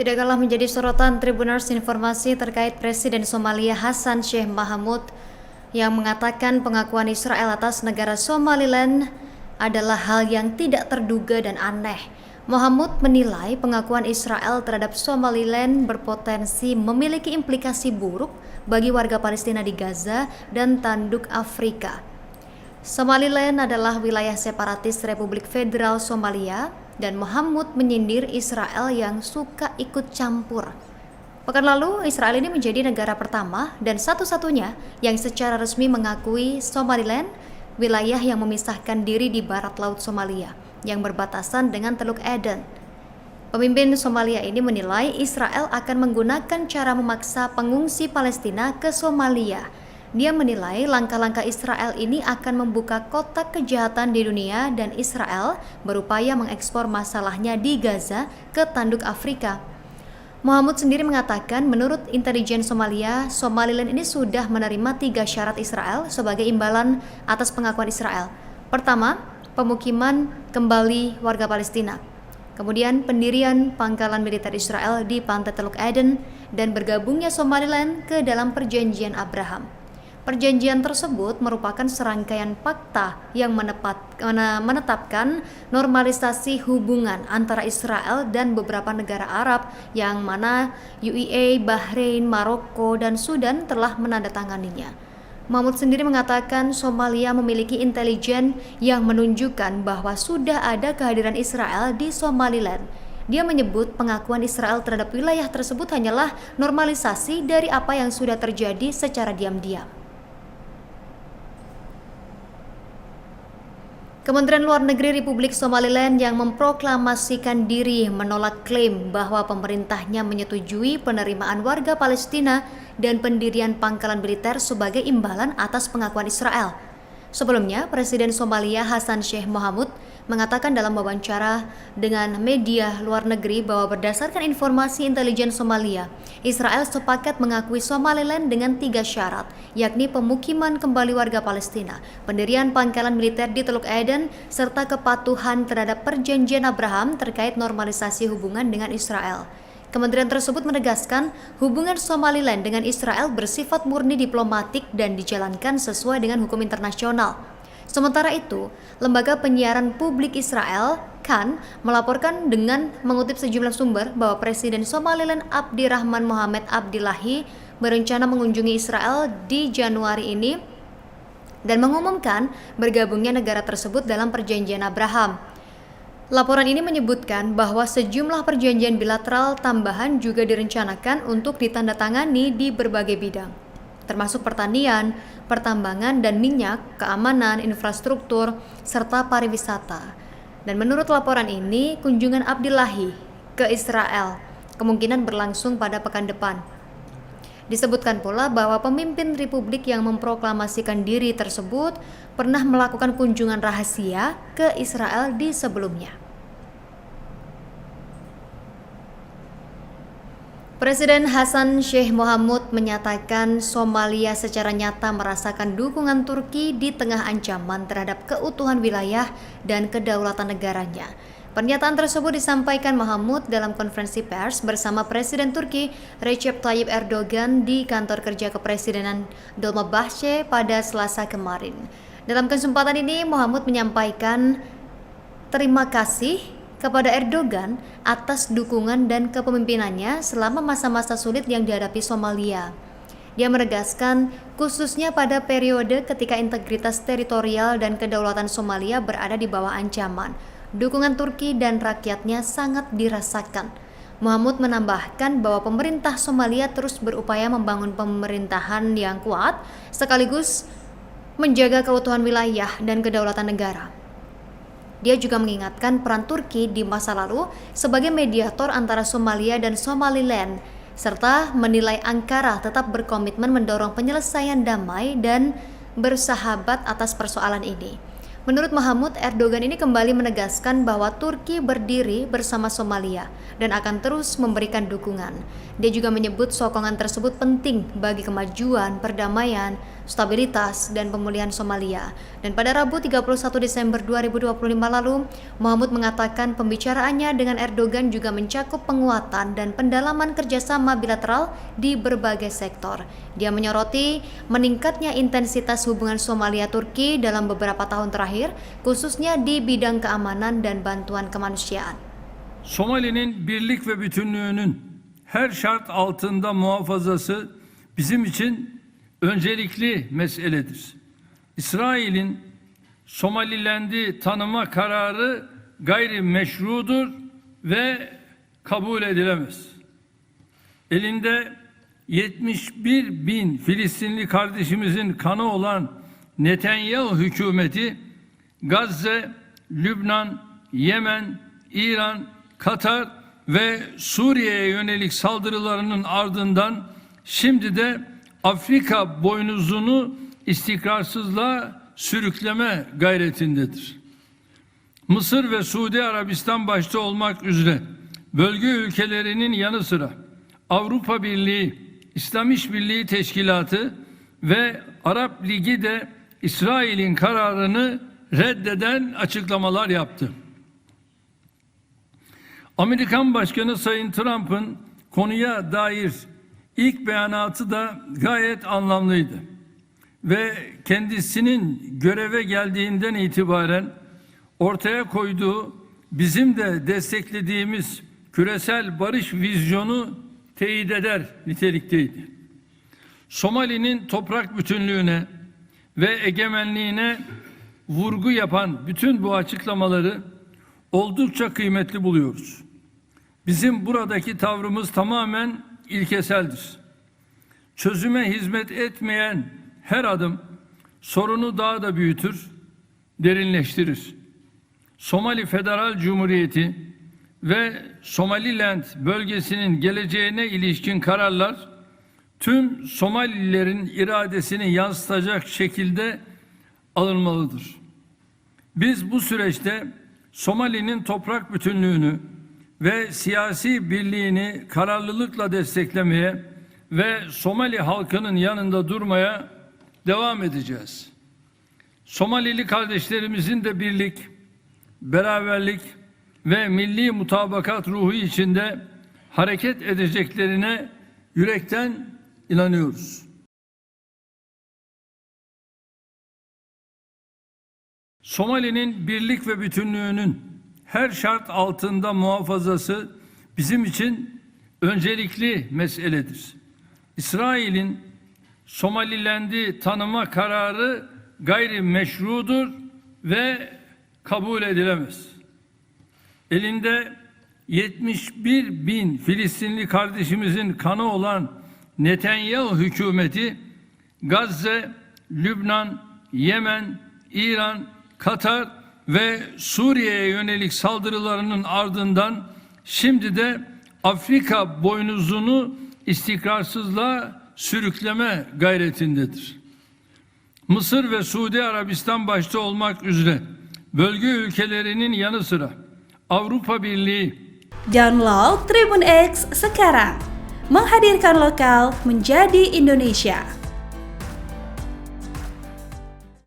Tidak kalah menjadi sorotan Tribuners informasi terkait Presiden Somalia Hassan Sheikh Mohamud yang mengatakan pengakuan Israel atas negara Somaliland adalah hal yang tidak terduga dan aneh. Mohamud menilai pengakuan Israel terhadap Somaliland berpotensi memiliki implikasi buruk bagi warga Palestina di Gaza dan Tanduk Afrika. Somaliland adalah wilayah separatis Republik Federal Somalia dan Mohamud menyindir Israel yang suka ikut campur. Pekan lalu, Israel ini menjadi negara pertama dan satu-satunya yang secara resmi mengakui Somaliland, wilayah yang memisahkan diri di barat laut Somalia yang berbatasan dengan Teluk Aden. Pemimpin Somalia ini menilai Israel akan menggunakan cara memaksa pengungsi Palestina ke Somalia. Dia menilai langkah-langkah Israel ini akan membuka kotak kejahatan di dunia dan Israel berupaya mengekspor masalahnya di Gaza ke Tanduk Afrika. Mohamud sendiri mengatakan menurut intelijen Somalia, Somaliland ini sudah menerima 3 syarat Israel sebagai imbalan atas pengakuan Israel. Pertama, pemukiman kembali warga Palestina. Kemudian pendirian pangkalan militer Israel di pantai Teluk Aden dan bergabungnya Somaliland ke dalam perjanjian Abraham. Perjanjian tersebut merupakan serangkaian fakta yang menetapkan normalisasi hubungan antara Israel dan beberapa negara Arab yang mana UAE, Bahrain, Maroko, dan Sudan telah menandatanganinya. Mahmud sendiri mengatakan Somalia memiliki intelijen yang menunjukkan bahwa sudah ada kehadiran Israel di Somaliland. Dia menyebut pengakuan Israel terhadap wilayah tersebut hanyalah normalisasi dari apa yang sudah terjadi secara diam-diam. Kementerian Luar Negeri Republik Somaliland yang memproklamasikan diri menolak klaim bahwa pemerintahnya menyetujui penerimaan warga Palestina dan pendirian pangkalan militer sebagai imbalan atas pengakuan Israel. Sebelumnya, Presiden Somalia Hassan Sheikh Mohamud mengatakan dalam wawancara dengan media luar negeri bahwa berdasarkan informasi intelijen Somalia, Israel sepakat mengakui Somaliland dengan 3 syarat, yakni pemukiman kembali warga Palestina, pendirian pangkalan militer di Teluk Aden, serta kepatuhan terhadap perjanjian Abraham terkait normalisasi hubungan dengan Israel. Kementerian tersebut menegaskan hubungan Somaliland dengan Israel bersifat murni diplomatik dan dijalankan sesuai dengan hukum internasional. Sementara itu, Lembaga Penyiaran Publik Israel, KAN, melaporkan dengan mengutip sejumlah sumber bahwa Presiden Somaliland Abdirrahman Mohamed Abdillahi berencana mengunjungi Israel di Januari ini dan mengumumkan bergabungnya negara tersebut dalam perjanjian Abraham. Laporan ini menyebutkan bahwa sejumlah perjanjian bilateral tambahan juga direncanakan untuk ditandatangani di berbagai bidang, termasuk pertanian, pertambangan dan minyak, keamanan, infrastruktur, serta pariwisata. Dan menurut laporan ini, kunjungan Abdillahi ke Israel kemungkinan berlangsung pada pekan depan. Disebutkan pula bahwa pemimpin republik yang memproklamasikan diri tersebut pernah melakukan kunjungan rahasia ke Israel di sebelumnya. Presiden Hassan Sheikh Mohamud menyatakan Somalia secara nyata merasakan dukungan Turki di tengah ancaman terhadap keutuhan wilayah dan kedaulatan negaranya. Pernyataan tersebut disampaikan Mohamud dalam konferensi pers bersama Presiden Turki Recep Tayyip Erdogan di kantor kerja kepresidenan Dolmabahce pada Selasa kemarin. Dalam kesempatan ini, Mohamud menyampaikan terima kasih kepada Erdogan atas dukungan dan kepemimpinannya selama masa-masa sulit yang dihadapi Somalia. Dia menegaskan khususnya pada periode ketika integritas teritorial dan kedaulatan Somalia berada di bawah ancaman, dukungan Turki dan rakyatnya sangat dirasakan. Mohamud menambahkan bahwa pemerintah Somalia terus berupaya membangun pemerintahan yang kuat sekaligus menjaga keutuhan wilayah dan kedaulatan negara. Dia juga mengingatkan peran Turki di masa lalu sebagai mediator antara Somalia dan Somaliland, serta menilai Ankara tetap berkomitmen mendorong penyelesaian damai dan bersahabat atas persoalan ini. Menurut Mohamud, Erdogan ini kembali menegaskan bahwa Turki berdiri bersama Somalia dan akan terus memberikan dukungan. Dia juga menyebut sokongan tersebut penting bagi kemajuan, perdamaian, stabilitas, dan pemulihan Somalia. Dan pada Rabu 31 Desember 2025 lalu, Mahmud mengatakan pembicaraannya dengan Erdogan juga mencakup penguatan dan pendalaman kerjasama bilateral di berbagai sektor. Dia menyoroti meningkatnya intensitas hubungan Somalia-Turki dalam beberapa tahun terakhir, khususnya di bidang keamanan dan bantuan kemanusiaan. Somali'nin birlik ve bütünlüğünün her şart altında muhafazası bizim için öncelikli meseledir. İsrail'in Somaliland'i tanıma kararı gayrimeşrudur ve kabul edilemez. Elinde 71 bin Filistinli kardeşimizin kanı olan Netanyahu hükümeti Gazze, Lübnan, Yemen, İran, Katar ve Suriye'ye yönelik saldırılarının ardından şimdi de Afrika boynuzunu istikrarsızlığa sürükleme gayretindedir. Mısır ve Suudi Arabistan başta olmak üzere bölge ülkelerinin yanı sıra Avrupa Birliği, İslam İşbirliği Teşkilatı ve Arap Ligi de İsrail'in kararını reddeden açıklamalar yaptı. Amerikan Başkanı Sayın Trump'ın konuya dair ilk beyanatı da gayet anlamlıydı. Ve kendisinin göreve geldiğinden itibaren ortaya koyduğu, bizim de desteklediğimiz küresel barış vizyonu teyit eder nitelikteydi. Somali'nin toprak bütünlüğüne ve egemenliğine vurgu yapan bütün bu açıklamaları oldukça kıymetli buluyoruz. Bizim buradaki tavrımız tamamen ilkeseldir. Çözüme hizmet etmeyen her adım sorunu daha da büyütür, derinleştirir. Somali Federal Cumhuriyeti ve Somaliland bölgesinin geleceğine ilişkin kararlar tüm Somalilerin iradesini yansıtacak şekilde alınmalıdır. Biz bu süreçte Somali'nin toprak bütünlüğünü ve siyasi birliğini kararlılıkla desteklemeye ve Somali halkının yanında durmaya devam edeceğiz. Somalili kardeşlerimizin de birlik, beraberlik ve milli mutabakat ruhu içinde hareket edeceklerine yürekten inanıyoruz. Somali'nin birlik ve bütünlüğünün her şart altında muhafazası bizim için öncelikli meseledir. İsrail'in Somaliland'i tanıma kararı gayrimeşrudur ve kabul edilemez. Elinde 71 bin Filistinli kardeşimizin kanı olan Netanyahu hükümeti Gazze, Lübnan, Yemen, İran, Katar ve Suriye'ye yönelik saldırılarının ardından şimdi de Afrika boynuzunu istikrarsızlığa sürükleme gayretindedir. Mısır ve Suudi Arabistan başta olmak üzere bölge ülkelerinin yanı sıra Avrupa Birliği. Download Tribun X sekarang, menghadirkan lokal menjadi Indonesia.